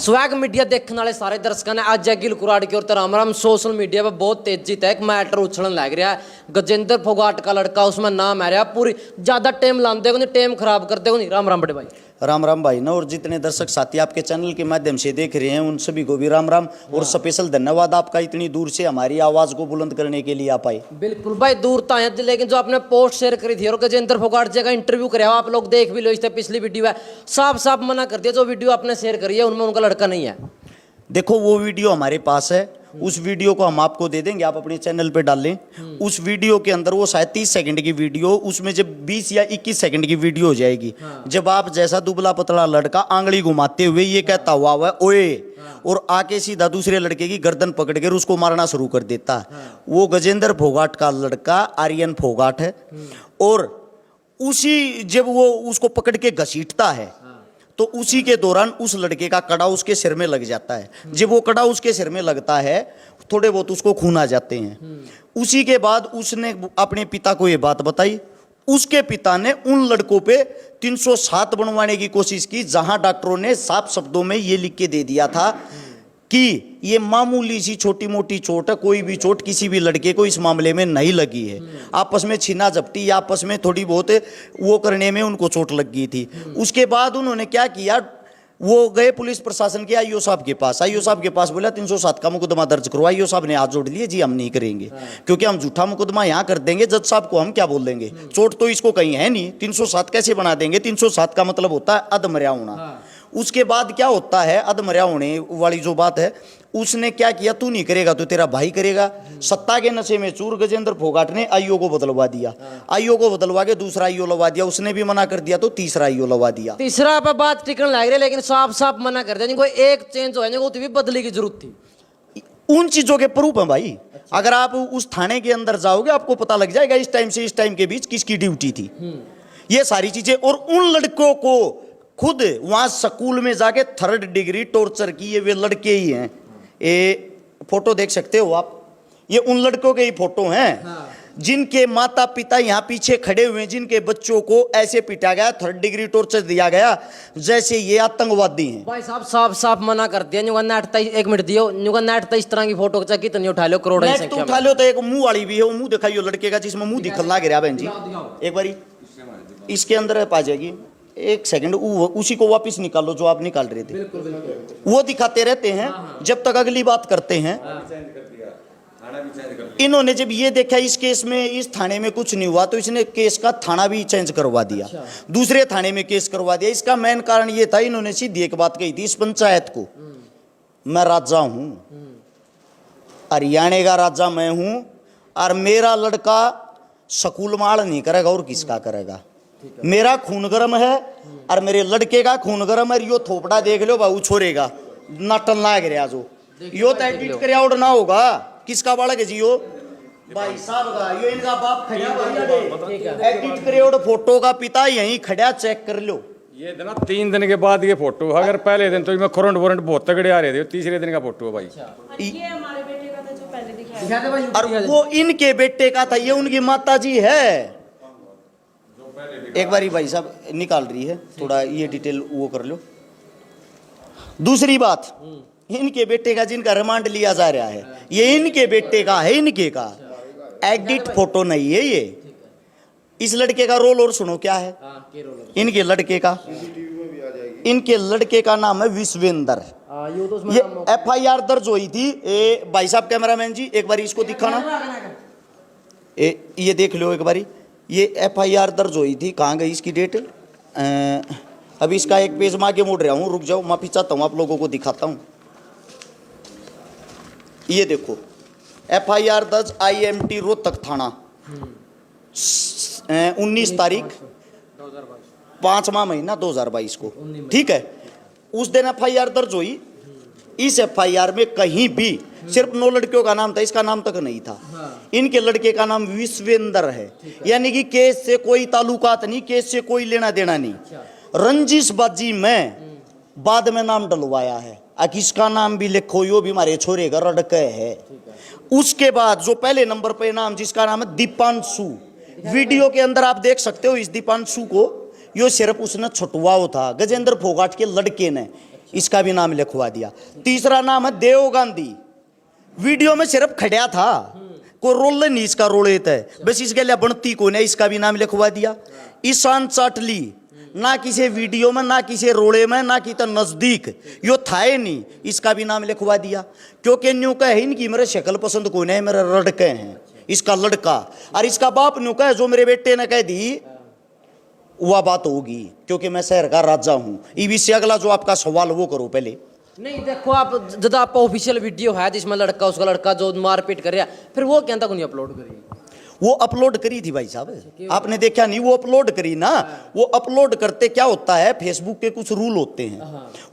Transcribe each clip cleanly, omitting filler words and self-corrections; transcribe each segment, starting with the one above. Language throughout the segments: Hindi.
स्वैग मीडिया देखने वाले सारे दर्शकों ने आज गिल कुराड़ की ओर राम राम। सोशल मीडिया पर बहुत तेजी तक मैटर उछलने लग रहा है। गजेंद्र फोगाट का लड़का, उसमें नाम आ रहा पूरी ज्यादा टाइम लाते को नहीं, टाइम खराब करते को नहीं। राम राम बड़े भाई। राम राम भाई ना, और जितने दर्शक साथी आपके चैनल के माध्यम से देख रहे हैं उन सभी को भी राम राम। और स्पेशल धन्यवाद आपका, इतनी दूर से हमारी आवाज को बुलंद करने के लिए आप आए। बिल्कुल भाई, दूर तो आए, लेकिन जो आपने पोस्ट शेयर करी थी और गजेंद्र फोगाट जी का इंटरव्यू कराया, आप लोग देख भी लो। इस पिछली वीडियो है, साफ साफ मना कर दिया जो वीडियो आपने शेयर करी है उनमें उनका लड़का नहीं है। देखो वो वीडियो हमारे पास है, उस वीडियो को हम आपको दे देंगे, आप अपने चैनल पे डाल लें। उस वीडियो के अंदर वो शायद 30 सेकंड की वीडियो, उसमें जब 20 या 21 सेकंड की वीडियो हो जाएगी, जब आप जैसा दुबला पतला लड़का आंगली घुमाते हुए ये कहता हुआ है ओए, और आके सीधा दूसरे लड़के की गर्दन पकड़ कर उसको मारना शुरू कर देता है। वो गजेंद्र फोगाट का लड़का आर्यन फोगाट है। और उसी जब वो उसको पकड़ के घसीटता है तो उसी के दौरान उस लड़के का कड़ा उसके सिर में लग जाता है। जब वो कड़ा उसके सिर में लगता है, थोड़े बहुत उसको खून आ जाते हैं। उसी के बाद उसने अपने पिता को ये बात बताई। उसके पिता ने उन लड़कों पे 307 बनवाने की कोशिश की, जहां डॉक्टरों ने साफ शब्दों में ये लिख के दे दिया था कि ये मामूली सी छोटी मोटी चोट है, कोई भी चोट किसी भी लड़के को इस मामले में नहीं लगी है। आपस में छीना झपटी या आपस में थोड़ी बहुत वो करने में उनको चोट लग गई थी। उसके बाद उन्होंने क्या किया, वो गए पुलिस प्रशासन के आईओ साहब के पास। आईओ साहब के पास बोला 307 का मुकदमा दर्ज करो। आईओ साहब ने हाथ जोड़ लिए, जी हम नहीं करेंगे, क्योंकि हम झूठा मुकदमा यहाँ कर देंगे, जज साहब को हम क्या बोल देंगे, चोट तो इसको कहीं है नहीं, 307 कैसे बना देंगे। 307 का मतलब होता है अधमर्या होना। उसके बाद क्या होता है, अधमर्या होने वाली जो बात है, उसने क्या किया, तू नहीं करेगा तो तेरा भाई करेगा। सत्ता के नशे में चूर गजेंद्र फोगाट ने आईओ को बदलवा दिया। आईओ को बदलवा के दूसरा आईओ लगा दिया, उसने भी मना कर दिया तो तीसरा आईओ लगा दिया। तीसरा पे बात टिकन लग रही है, लेकिन साफ साफ मना कर दिया। कोई एक चेंज हो जाए तो भी बदली की जरूरत थी। उन चीजों के प्रूफ है भाई। अगर आप उस थाने के अंदर जाओगे आपको पता लग जाएगा इस टाइम से इस टाइम के बीच किसकी ड्यूटी थी, ये सारी चीजें। और उन लड़कों को खुद वहां स्कूल में जाके 3rd डिग्री टॉर्चर की, ये वे लड़के ही हैं। ये फोटो देख सकते हो आप, ये उन लड़कों के ही फोटो हैं जिनके माता पिता यहाँ पीछे खड़े हुए हैं, जिनके बच्चों को ऐसे पिटा गया, 3rd डिग्री टॉर्चर दिया गया जैसे ये आतंकवादी हैं। भाई साहब साफ साफ मना कर दिया। नेट 1 मिनट दियो, नेट इस तरह की फोटो कितनी उठा लो, करोड़ों की संख्या में उठा लो। तो एक मुंह वाली भी है, वो मुंह दिखाइयो लड़के का जिसमें मुंह दिखल लग रहा बहन जी। एक बारी इसके अंदर पा जाएगी, एक सेकंड उसी को वापस निकालो जो आप निकाल रहे थे। बिल्कुल, बिल्कुल। वो दिखाते रहते हैं जब तक अगली बात करते हैं। इन्होंने जब ये देखा इस केस में इस थाने में कुछ नहीं हुआ, तो इसने केस का थाना भी चेंज करवा दिया। दूसरे थाने में केस करवा दिया। इसका मेन कारण ये था, इन्होंने सीधी एक बात कही थी इस पंचायत को, मैं राजा हूं, हरियाणा का राजा मैं हूं, और मेरा लड़का स्कूल माल नहीं करेगा और किसका करेगा। मेरा खून गर्म है और मेरे लड़के का खून गर्म है। यो थोपड़ा देख लो बाबू, छोड़ेगा नाटन लाग रहा जो यो तो एडिट कर आउट ना होगा। किसका बालक है जी यो, भाई साहब का, यो इनका बाप खड़ा एडिट करे आउट फोटो का पिता यहीं खड़ा, चेक कर लो। ये ना 3 दिन के बाद ये फोटो, अगर पहले दिन तो मैं करंट वारंट बहुत तगड़े आ रहे थे, तीसरे दिन का फोटो है भाई। ये हमारे बेटे का था जो पहले दिखाया, और वो इनके बेटे का था, ये उनकी माता जी है। एक बारी भाई साहब निकाल रही है, थोड़ा ये डिटेल वो कर लो। दूसरी बात, इनके बेटे का जिनका रिमांड लिया जा रहा है, ये इनके बेटे का है, इनके का एडिट फोटो नहीं है ये। इस लड़के का रोल और सुनो क्या है, इनके लड़के का नाम है विश्वेंद्र। ये FIR दर्ज हुई थी। भाई साहब कैमरामैन जी एक बारी इसको दिखाना, ये देख लो एक बारी। ये FIR दर्ज हुई थी, कहाँ गई इसकी डेट। अभी इसका एक पेज में आगे मोड़ रहा हूँ, रुक जाओ, माफी चाहता हूँ, आप लोगों को दिखाता हूँ। ये देखो FIR दर्ज IMT रोहतक थाना 19 तारीख 5वां महीना 2022 को, ठीक है। उस दिन FIR दर्ज हुई। इस FIR में कहीं भी सिर्फ 9 लड़कियों का नाम था, इसका नाम तक नहीं था। इनके लड़के का नाम विश्वेंद्र है, यानी कि केस से कोई ताल्लुकात नहीं, केस से कोई लेना देना नहीं। रंजिशबाजी में बाद में नाम डलवाया है। किसका नाम भी लिखो, यो भी हमारे छोरे का लड़का है। उसके बाद जो पहले नंबर पे नाम, जिसका नाम है दीपांशु, वीडियो के अंदर आप देख सकते हो इस दीपांशु को। यो सिर्फ उसने छुटवाओ था गजेंद्र फोगाट के लड़के ने। इसका भी नाम लिखवा दिया। तीसरा नाम है देव गांधी, वीडियो में सिर्फ खड़ा था, कोई रोल नहीं इसका रोलेत है, बस इसके लिए बनती को नहीं, इसका भी नाम लिखवा दिया। ईशान चाटली, ना किसी वीडियो में, ना किसी रोले में, ना कि तो नजदीक, यो था ही नहीं, इसका भी नाम लिखवा दिया। क्योंकि न्यू का है इनकी मेरे शक्ल पसंद को नहीं, मेरे लड़के हैं, इसका लड़का और इसका बाप न्यू का है, जो मेरे बेटे ने कह दी वह बात होगी, क्योंकि मैं शहर का राजा हूं। इसी से अगला जो आपका सवाल वो करो पहले। नहीं देखो आप, जब आपका ऑफिशियल वीडियो है जिसमें लड़का उसका लड़का जो मारपीट कर रहा, फिर वो क्या नहीं अपलोड करी? वो अपलोड करी थी भाई साहब, आपने देखा नहीं? वो अपलोड करी ना। वो अपलोड करते क्या होता है, फेसबुक के कुछ रूल होते हैं,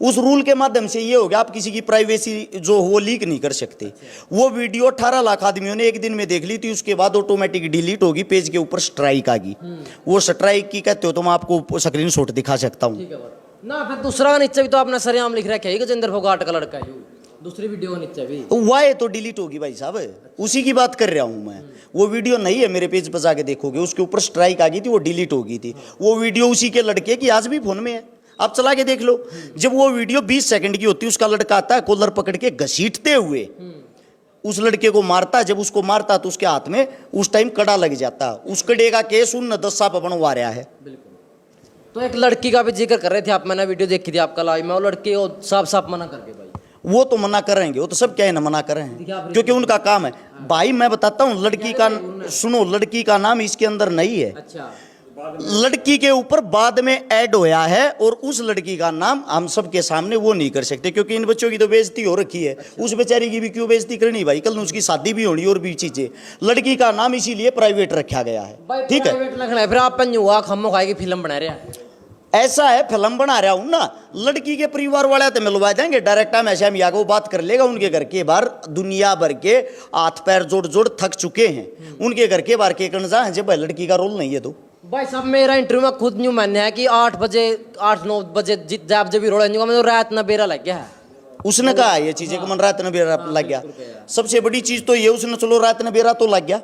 उस रूल के माध्यम से ये हो गया आप किसी की प्राइवेसी जो हो लीक नहीं कर सकते। वो वीडियो 18 लाख आदमियों ने एक दिन में देख ली थी, उसके बाद ऑटोमेटिक डिलीट होगी, पेज के ऊपर स्ट्राइक आ गई। वो स्ट्राइक की कहते हो तो मैं आपको स्क्रीनशॉट दिखा सकता हूँ ना। फिर दूसरा नीचे भी तो आपने सरेआम लिख रखा है गजेंद्र फोगाट का लड़का है, दूसरी वीडियो के नीचे भी वाह तो डिलीट होगी भाई साहब, उसी की बात कर रहा हूं मैं। वो वीडियो नहीं है, मेरे पेज पर जाके देखोगे, उसके ऊपर स्ट्राइक आ गई थी, वो डिलीट हो गई थी। वो वीडियो उसी के लड़के की आज भी फोन में है, आप चला के देख लो। जब वो वीडियो 20 सेकंड की होती है, उसका लड़का आता है कॉलर पकड़ के घसीटते हुए उस लड़के को मारता। जब उसको मारता तो उसके हाथ में उस टाइम कड़ा लग जाता। उस कड़े का केस उन 10 साल बनवा रहा है। तो एक लड़की का भी जिक्र कर रहे थे आप, मैंने वीडियो देखी थी आपका लाइव में, वो लड़के को साफ साफ मना करके भाई। वो तो मना करेंगे, वो तो सब क्या है ना मना कर रहे हैं, क्योंकि उनका काम है। भाई मैं बताता हूँ, लड़की का सुनो, लड़की का नाम इसके अंदर नहीं है। अच्छा, लड़की के ऊपर बाद में ऐड होया है, और उस लड़की का नाम हम सब के सामने वो नहीं कर सकते, क्योंकि इन बच्चों की तो बेइज्जती हो रखी है। उस बेचारी की भी क्यों बेइज्जती करनी भाई, कल उसकी शादी भी होनी और भी चीजें। लड़की का नाम इसीलिए प्राइवेट रखा गया है, ठीक है। फिर आप हुआ खम्मो खाए की फिल्म बना रहे हैं, ऐसा है, फिल्म बना रहा हूं ना। लड़की के परिवार वाले तो मिलवा देंगे डायरेक्ट, हम ऐसे हम को बात कर लेगा। उनके घर के बाहर दुनिया भर के हाथ पैर जोड़ जोड़ थक चुके हैं, उनके घर के बाहर के कणजा है जब भाई लड़की का रोल नहीं है। तो भाई साहब मेरा इंटरव्यू में खुद न्यू मानना है कि 8-9 बजे जब भी रोल मैं रात ना बेरा लग गया है। उसने कहा ये चीजें कि मन रात न बेरा लग गया। सबसे बड़ी चीज तो ये, उसने चलो रात न बेरा तो लग गया,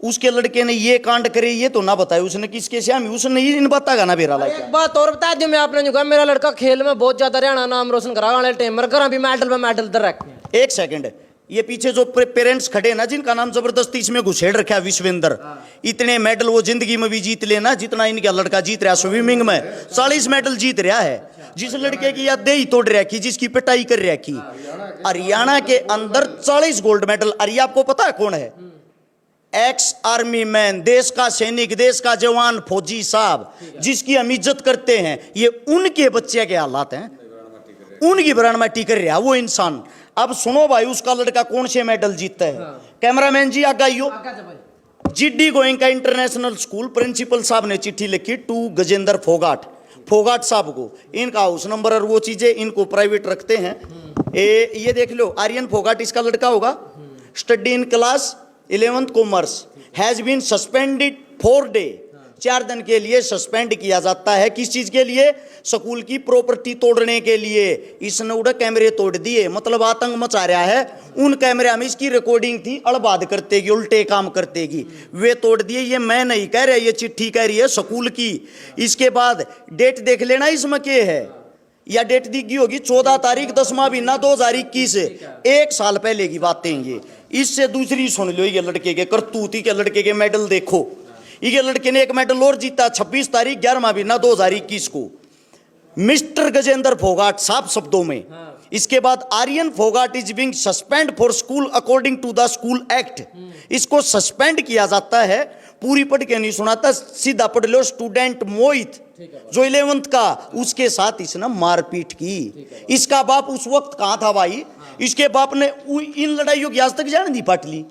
उसके लड़के ने ये कांड करे ये तो ना बताया उसने किसके श्याम, उसने ये इन बतागा ना बेरा लग गया। एक बात और बता दूं मैं, आपने जो कहा मेरा लड़का खेल में बहुत ज्यादा हरियाणा नाम रोशन करा वाले टाइम में घर भी मेडल पे मेडल दर रखे। एक सेकंड, ये पीछे जो पेरेंट्स खड़े ना, जिनका नाम जबरदस्ती इसमें घुसेड़ रखा है विश्वेंद्र, इतने मेडल वो जिंदगी में भी जीत लेना जितना इनका लड़का जीत रहा। स्विमिंग में 40 मेडल जीत रहा है। जिस लड़के की याद दे तोड़ रखी, जिसकी पिटाई कर रखी, हरियाणा के अंदर 40 गोल्ड मेडल। और ये आपको पता है कौन है? एक्स आर्मी मैन, देश का सैनिक, देश का जवान, फौजी साहब, जिसकी हम इज्जत करते हैं। ये उनके बच्चे के हालात हैं, उनकी ब्रांड में टिकर रहा वो इंसान। अब सुनो भाई, उसका लड़का कौन से मेडल जीतता है? कैमरामैन जी आगाइयो। GD Goenka international school principal साहब ने चिट्ठी लिखी टू गजेंद्र फोगाट साहब को। इनका हाउस नंबर और वो चीजें इनको प्राइवेट रखते हैं। ये देख लो, आर्यन फोगाट इसका लड़का होगा। Study in class 11th commerce has been suspended 4 day, 4 दिन के लिए सस्पेंड किया जाता है। किस चीज के लिए? स्कूल की प्रॉपर्टी तोड़ने के लिए। इसने उड़े कैमरे तोड़ दिए, मतलब आतंक मचा रहा है। उन कैमरे में इसकी रिकॉर्डिंग थी, अड़बाद करतेगी, उल्टे काम करतेगी, वे तोड़ दिए। ये मैं नहीं कह रहा, ये चिट्ठी कह रही है स्कूल की। इसके बाद डेट देख लेना इसमें क्या है, या डेट दी गई होगी 14 तारीख 10वां महीना 2021, 1 साल पहले की बातें ये। इससे दूसरी सुन लो, ये लड़के के करतूती के लड़के के मेडल देखो। ये लड़के ने एक मेडल और जीता 26 तारीख 11वां महीना 2021 को, मिस्टर गजेंद्र फोगाट साफ शब्दों में। इसके बाद Aryan Phogat is being suspend for school according to the school act. इसको सस्पेंड किया जाता है। पूरी पढ़ के नहीं सुनाता, सीधा पढ़ लो। स्टूडेंट मोहित जो 11th का, उसके साथ इसने मारपीट की। इसका बाप उस वक्त कहां था भाई? इसके बाप ने इन लड़ाइयों की आज तक जान दी पाटली।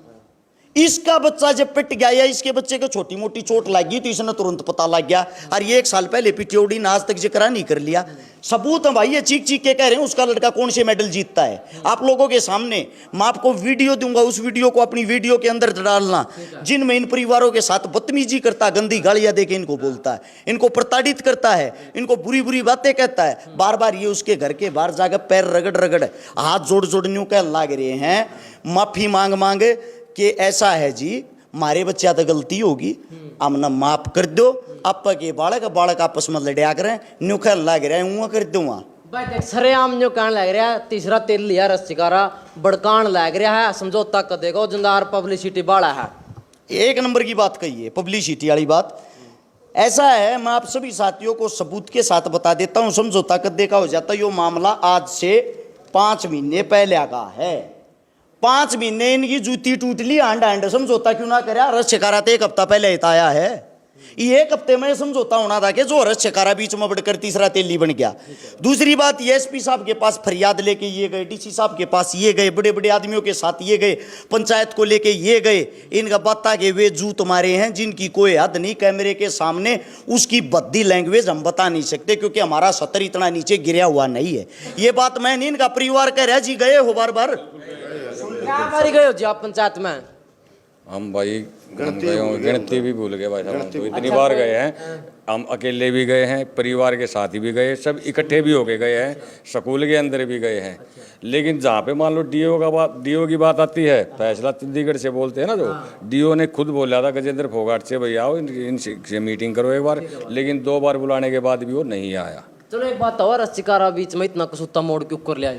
इसका बच्चा जब पिट गया या इसके बच्चे को छोटी मोटी चोट लगी तो इसने तुरंत पता लग गया। और ये 1 साल पहले पिटियोड़ी ने आज तक जिक्र नहीं कर लिया। सबूत है भाई, ये चीख चीख के कह रहे हैं उसका लड़का कौन से मेडल जीतता है। आप लोगों के सामने मैं आपको वीडियो दूंगा, उस वीडियो को अपनी वीडियो के अंदर डालना, जिनमें इन परिवारों के साथ बदतमीजी करता, गंदी गालियां देके इनको बोलता है, इनको प्रताड़ित करता है, इनको बुरी बुरी बातें कहता है। बार बार ये उसके घर के बाहर जाकर पैर रगड़ रगड़ हाथ जोड़ जोड़ न्यू कह लाग रहे हैं, माफी मांग मांग कि ऐसा है जी, मारे बच्चा तो गलती होगी, हमने माफ कर दो। आप के बालक आपस में लड़िया करें, न्यूखल लग रहे हैं कर दूंगा। भाई देख सरेआम जो कहने लग रहा है तीसरा तेल लिया रस्सिकारा बड़कान लग रहा है समझौता कर देगा जंदार पब्लिसिटी बाड़ा है। एक नंबर की बात कही है, पब्लिसिटी वाली बात। ऐसा है, मैं आप सभी साथियों को सबूत के साथ बता देता हूं, समझौता कर देखा हो जाता। यो मामला आज से 5 महीने पहले का है। 5 महीने इनकी जूती टूट ली, आंड आंड समझौता क्यों ना करे। रस शिकारा तो 1 हफ्ता पहले हिताया है। ये 1 हफ्ते में समझौता होना था कि जो रस शिकारा बीच में बढ़कर तीसरा तेली बन गया। दूसरी बात, ये एसपी साहब के पास फरियाद लेके ये गए, डीसी साहब के पास ये गए, बड़े बड़े आदमियों के साथ ये गए, पंचायत को लेके ये गए। इनका बता के वे जूत मारे हैं जिनकी कोई हद नहीं। कैमरे के सामने उसकी बद्दी लैंग्वेज हम बता नहीं सकते क्योंकि हमारा सतर इतना नीचे गिरा हुआ नहीं है। ये बात मैं नहीं, इनका परिवार कह रहा है। जी गए हो बार बार? क्या बारी गए हो जी आप पंचायत में? हम भाई गिनती भी भूल गए भाई साहब, हम तो इतनी बार गए हैं। हम अकेले भी गए हैं, परिवार के साथ भी गए, सब इकट्ठे भी होके गए हैं, स्कूल के अंदर भी गए हैं। लेकिन जहाँ पे मान लो डीओ की बात आती है, फैसला चंडीगढ़ से बोलते हैं ना, जो डीओ ने खुद बोला था गजेंद्र फोगाट से भैया आओ इनसे मीटिंग करो एक बार, लेकिन 2 बार बुलाने के बाद भी वो नहीं आया। चलो एक बात और, रस्सिकारा बीच में इतना कसूता मोड़ क्यों कर लिया?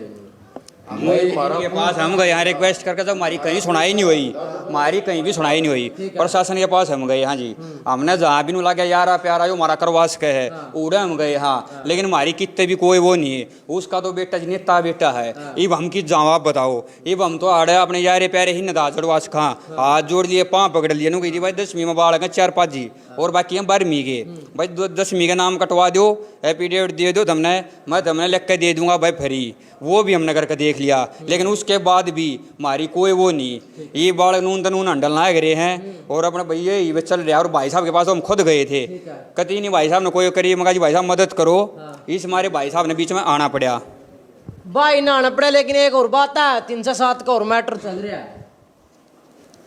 के पास हम गए यहाँ रिक्वेस्ट करके, तो हमारी कहीं सुनाई नहीं हुई, हमारी कहीं भी सुनाई नहीं हुई। प्रशासन के पास हम गए, हाँ जी, हमने जहाँ भी नहीं लगा यारा प्यारा जो हमारा करवा सके है उड़े हम गए, हाँ, लेकिन हमारी कितने भी कोई वो नहीं है। उसका तो बेटा नेता बेटा है, इब हम की जवाब बताओ। इब हम तो आड़े अपने यारे प्यारे ही नदा चढ़वा सका, हाथ जोड़ लिए, पाँव पकड़ लिए, नु भाई 10वीं में बाढ़ गए 4-5 जी, और बाकी हम 12वीं के भाई 10वीं का नाम कटवा दो, एफिडेविट दे दो तुमने, मैं तुमने लिख के दे दूंगा भाई फ्री। वो भी हमने करके देख लिया, लेकिन उसके बाद भी हमारी कोई वो नहीं। ये बाढ़ नून तनून हंडल ना गिरे हैं और अपने भैया ये चल रहा है। और भाई साहब के पास तो हम खुद गए थे, कभी नहीं भाई साहब ने कोई करी, मगा जी भाई साहब मदद करो। इस हमारे भाई साहब ने बीच में आना पड़ा। भाई ना आना पड़ा, लेकिन एक और बात है, 307 का और मैटर चल रहा है।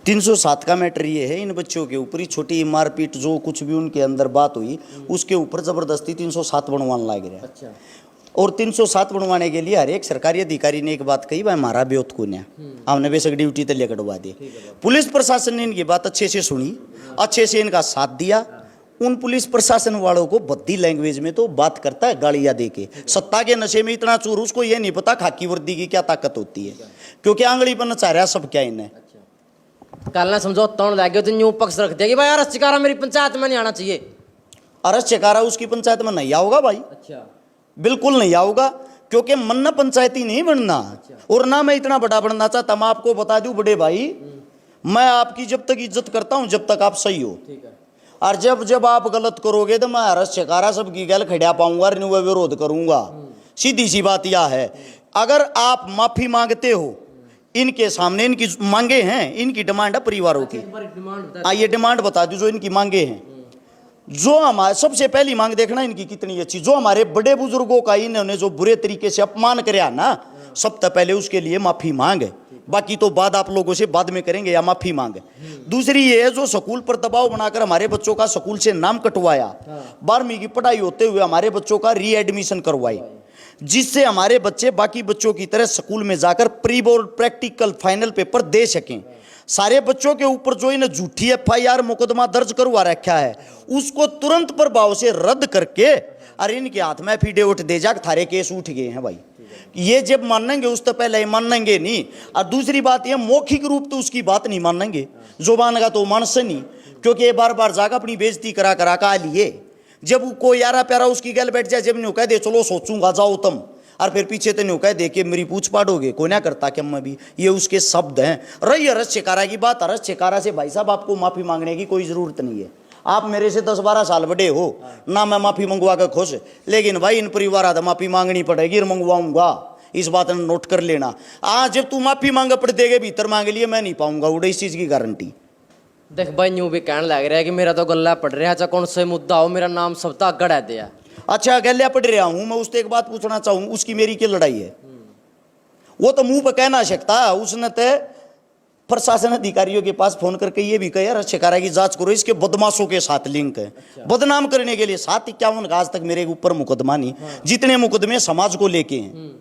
307 का मैटर ये है, इन बच्चों के ऊपर ही छोटी मारपीट जो कुछ भी उनके अंदर बात हुई उसके ऊपर जबरदस्ती 307 बनवाने लग रहा है। अच्छा। और 307 बनवाने के लिए हर एक सरकारी अधिकारी ने एक बात कही, भाई हमारा ब्योत कौन है, हमने बेशक ड्यूटी तले कटवा दी। पुलिस प्रशासन ने इनकी बात अच्छे से सुनी, अच्छे से इनका साथ दिया। उन पुलिस प्रशासन वालों को बद्दी लैंग्वेज में तो बात करता है गालियां देके। सत्ता के नशे में इतना चूर, उसको ये नहीं पता खाकी वर्दी की क्या ताकत होती है, क्योंकि आंगली पर नचा रहा सब क्या इन्हें। कल ना समझौता होने लग गया तो न्यू पक्ष रख दिया कि भाई रस्सिकारा मेरी पंचायत में नहीं आना चाहिए। अरस चकारा उसकी पंचायत में नहीं आओगा भाई, अच्छा, बिल्कुल नहीं आऊगा, क्योंकि मन्ना पंचायती नहीं बनना और ना मैं इतना बड़ा बनना चाहता। मैं आपको बता दूं बड़े भाई, मैं आपकी जब तक इज्जत करता हूं जब तक आप सही हो, और जब आप गलत करोगे तो मैं हरस शिकारा सबकी गल खड़ा पाऊंगा, विरोध करूंगा। सीधी सी बात यह है, अगर आप माफी मांगते हो इनके सामने, इनकी मांगे हैं, इनकी डिमांड है परिवारों की, ये डिमांड बता दो जो इनकी मांगे हैं। जो हमारे सबसे पहली मांग देखना इनकी कितनी अच्छी, जो हमारे बड़े बुजुर्गों का इन्होंने जो बुरे तरीके से अपमान कराया ना, सबसे पहले उसके लिए माफी मांगे, बाकी तो बात आप लोगों से बाद में करेंगे, या माफी मांगे। दूसरी ये है, जो स्कूल पर दबाव बनाकर हमारे बच्चों का स्कूल से नाम कटवाया, 12वीं की पढ़ाई होते हुए हमारे बच्चों का रीएडमिशन करवाई, जिससे हमारे बच्चे बाकी बच्चों की तरह स्कूल में जाकर pre board practical final paper दे सकें। सारे बच्चों के ऊपर जो इन्हें झूठी FIR मुकदमा दर्ज करवा रखा है उसको तुरंत प्रभाव से रद्द करके, अरे इनके हाथ में एफिडेविट दे जा, थारे केस उठ गए हैं भाई। ये जब मानेंगे उस तो पहले मानेंगे नहीं। और दूसरी बात ये, मौखिक रूप तो उसकी बात नहीं मानेंगे, जुबान का तो मानस नहीं, क्योंकि ये बार बार जाकर अपनी बेइज्जती करा करा का लिए। जब कोई यारा प्यारा उसकी गल बैठ जाए, जब नहीं कह दे चलो सोचूंगा जाओ तुम, और फिर पीछे तो नहीं कह दे के मेरी पूछ पाड़ोगे, कोई ना करता क्या मैं भी, ये उसके शब्द हैं। रही हरस शिकारा की बात, हरस शिकारा से भाई साहब आपको माफी मांगने की कोई जरूरत नहीं है। आप मेरे से 10-12 साल बड़े हो ना, मैं माफी मंगवा कर खुश, लेकिन भाई इन परिवार आधा माफी मांगनी पड़ेगी और मंगवाऊंगा, इस बात ने नोट कर लेना। आज जब तू माफी मांग पड़ देगे भीतर मांग लिए, मैं नहीं पाऊंगा उड़े, इस चीज की गारंटी। देख भाई न्यू भी कहने लग रहा है कि मेरा तो गला पड़ रहा है, चाहे कौन सा मुद्दा हो, मेरा नाम सब तक गड़ा दिया। अच्छा गल्या पढ़ रहा हूं मैं, उससे एक बात पूछना चाहूँ, उसकी मेरी क्या लड़ाई है? वो तो मुंह पर कह ना सकता, उसने तो प्रशासन अधिकारियों के पास फोन करके ये भी कहा शिकारा की जांच करो, इसके बदमाशों के साथ लिंक है। बदनाम करने के लिए 751 का आज तक मेरे ऊपर मुकदमा नहीं, जितने मुकदमे समाज को लेके हैं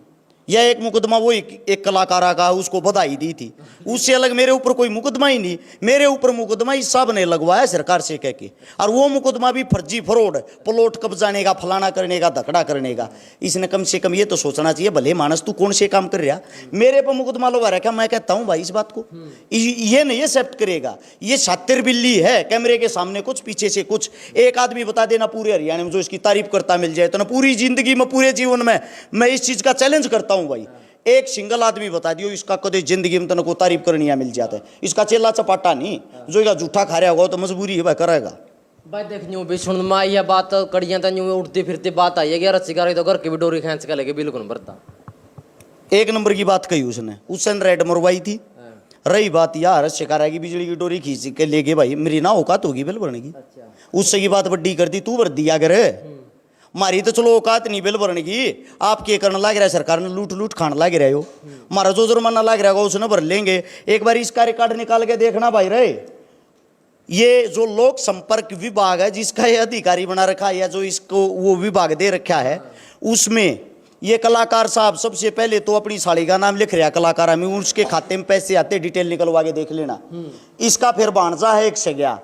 या एक मुकदमा वो एक कलाकारा का उसको बधाई दी थी, उससे अलग मेरे ऊपर कोई मुकदमा ही नहीं। मेरे ऊपर मुकदमा इस सब ने लगवाया सरकार से कह के, और वो मुकदमा भी फर्जी फ्रॉड, प्लॉट कब्जाने का, फलाना करने का, धकड़ा करने का। इसने कम से कम ये तो सोचना चाहिए, भले मानस तू कौन से काम कर रहा, मेरे पर मुकदमा लगा रखा। मैं कहता हूँ भाई इस बात को ये नहीं एक्सेप्ट करेगा। ये शातिर बिल्ली है, कैमरे के सामने कुछ, पीछे से कुछ। एक आदमी बता देना पूरे हरियाणा में जो इसकी तारीफ करता मिल जाए तो ना पूरी जिंदगी में, पूरे जीवन में मैं इस चीज का चैलेंज करता हूं भाई। एक सिंगल आदमी बता दियो इसका कदे जिंदगी में तो को तारीफ करनी मिल जाता है। इसका चेला चपाटा नहीं, जो इसका जूठा खा रहा होगा तो मजबूरी है भाई, करेगा भाई। देख न्यू भी सुन मा यह बात कड़ियां तो न्यू उठती फिरती बात आई है कि रस्सीकार तो घर की भी डोरी खींच के लेके बिल्कुल भरता। एक नंबर की बात कही उसने, उसने रेड मरवाई थी। रही बात यार शिकारा की बिजली की डोरी खींच के लेके, भाई मेरी ना औकात होगी बिल भरने की, उससे की बात बड्डी कर दी, तू भर दिया कर। मारी तो चलो औकात नहीं बिल भरने की, आप क्या करने लग रहा है, सरकार ने लूट लूट खाने लग रहे हो। हमारा जो जुर्माना लग रहा होगा उसने भर लेंगे। एक बार इसका रिकॉर्ड निकाल के देखना भाई रे, ये जो लोक संपर्क विभाग है जिसका ये अधिकारी बना रखा है, या जो इसको वो विभाग दे रखा है, उसमें ये कलाकार साहब सबसे पहले तो अपनी साड़ी का नाम लिख रहा कलाकार में, उसके खाते में पैसे आते, डिटेल निकलवा के देख लेना। इसका फिर भांजा है एक सगया,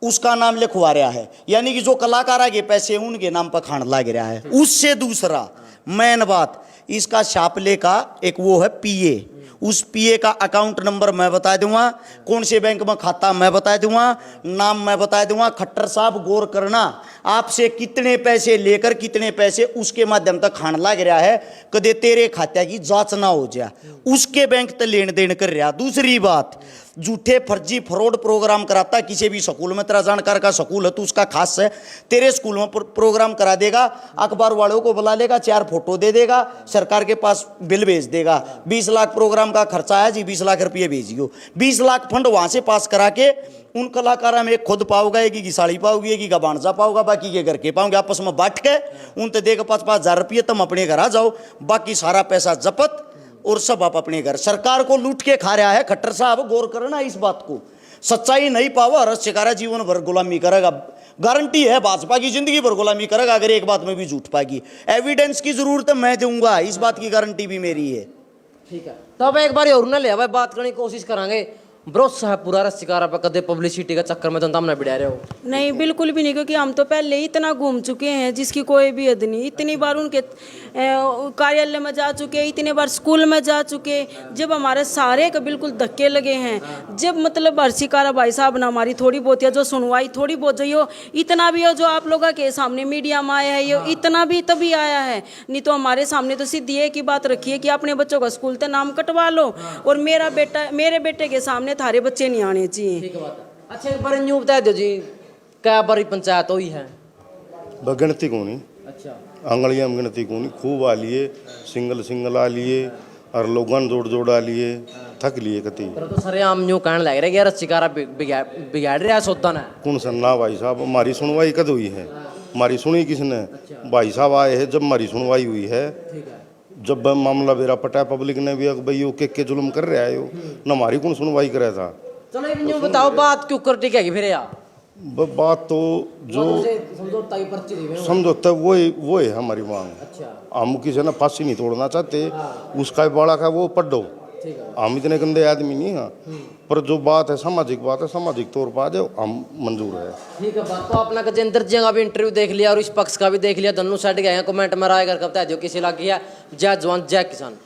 उसका नाम लिखवा रहा है, यानी कि जो कलाकार के पैसे उनके नाम पर खान लग रहा है। उससे दूसरा मेन बात, इसका छापले का एक वो है पीए, उस पीए का अकाउंट नंबर मैं बता दूंगा, कौन से बैंक में खाता मैं बता दूंगा, नाम मैं बता दूंगा। खट्टर साहब गौर करना, आपसे कितने पैसे लेकर कितने पैसे उसके माध्यम तक खान लग रहा है, कदे तेरे खाते की जांच ना हो जाए, उसके बैंक तक लेन देन कर रहा। दूसरी बात, झूठे फर्जी फ्रॉड प्रोग्राम कराता, किसी भी स्कूल में तेरा जानकार का स्कूल है तो उसका खास है, तेरे स्कूल में प्रोग्राम करा देगा, अखबार वालों को बुला लेगा, 4 फोटो दे देगा, सरकार के पास बिल भेज देगा, 20 लाख प्रोग्राम का खर्चा है जी, 20 लाख रुपये भेजियो। 20 लाख फंड वहां से पास करा के उन कलाकारों में खुद पाओगा, एक की साड़ी पाओगी, एक का बाणजा पाओगा, बाकी के घर के पाओगे, आपस में बांट के उन तो देगा 5-5 हज़ार रुपये, तुम अपने घर आ जाओ, बाकी सारा पैसा जपत और सब आप अपने घर। सरकार को लूट के खा रहा है खट्टर साहब, गौर करना इस बात को। सच्चाई नहीं पावा रस शिकारा जीवन भर गुलामी करेगा, गारंटी है भाजपा की जिंदगी भर गुलामी करेगा अगर एक बात में भी झूठ पाएगी। एविडेंस की जरूरत मैं दूंगा, इस बात की गारंटी भी मेरी है। ठीक है, तब एक बार और ना ले भाई बात करने की कोशिश करांगे। भरोसा है पूरा रस्सीकारा पर, कदे पब्लिसिटी का चक्कर में तो हम ना बिड़ा रहे हो? नहीं बिल्कुल भी नहीं, क्योंकि हम तो पहले ही इतना घूम चुके हैं जिसकी कोई भी हद नहीं। इतनी बार उनके कार्यालय में जा चुके, इतने बार स्कूल में जा चुके, जब हमारे सारे का बिल्कुल धक्के लगे हैं। जब मतलब रस्सीकारा भाई साहब ने हमारी थोड़ी बहुत या जो सुनवाई थोड़ी बहुत जो हो, इतना भी हो जो आप लोगों के सामने मीडिया में आया है, ये इतना भी तभी आया है, नहीं तो हमारे सामने तो सीधी एक ही बात रखी है कि अपने बच्चों का स्कूल से नाम कटवा लो, और मेरे बेटे के सामने थारे बच्चे नहीं आने चाहिए। ठीक है बात है। अच्छा एक बार न्यू बता दो जी, क्या बारी पंचायत हुई है? गिनती को नहीं, अच्छा आंगड़िया में गिनती को नहीं, खूब आ लिए, सिंगल आ लिए, और लोगन जोड़ आ लिए, थक लिए कति। तो सर आम न्यू कहने लग रहे कि रस्सीकारा बिगाड़ रहा है सौदा ना। कौन सन्ना भाई साहब, हमारी सुनवाई कद हुई है? हमारी सुनी किसने? भाई साहब आए हैं जब हमारी सुनवाई हुई है, जब मामला बेरा पटा पब्लिक ने भी भाई यो के जुल्म कर रहा है, न हमारी कौन सुनवाई करे था। चलो एक न्यू बताओ बात क्यों कर टिकेगी फिर यार? बात तो जो समझौता की पर्ची दी हुई है। समझौता वो है हमारी मांग। अच्छा हम किसी ने फांसी नहीं तोड़ना चाहते, उसका बड़ा का वो पढ़ो, हम इतने गंदे आदमी नहीं हैं, पर जो बात है सामाजिक बात है, सामाजिक तौर पर आ जाओ हम मंजूर है। ठीक है बात तो अपना गजेंद्र जी का भी इंटरव्यू देख लिया और इस पक्ष का भी देख लिया, दोनों साइड गए हैं। कमेंट में राय करके बता दो किसी लगी है। जय जवान जय किसान।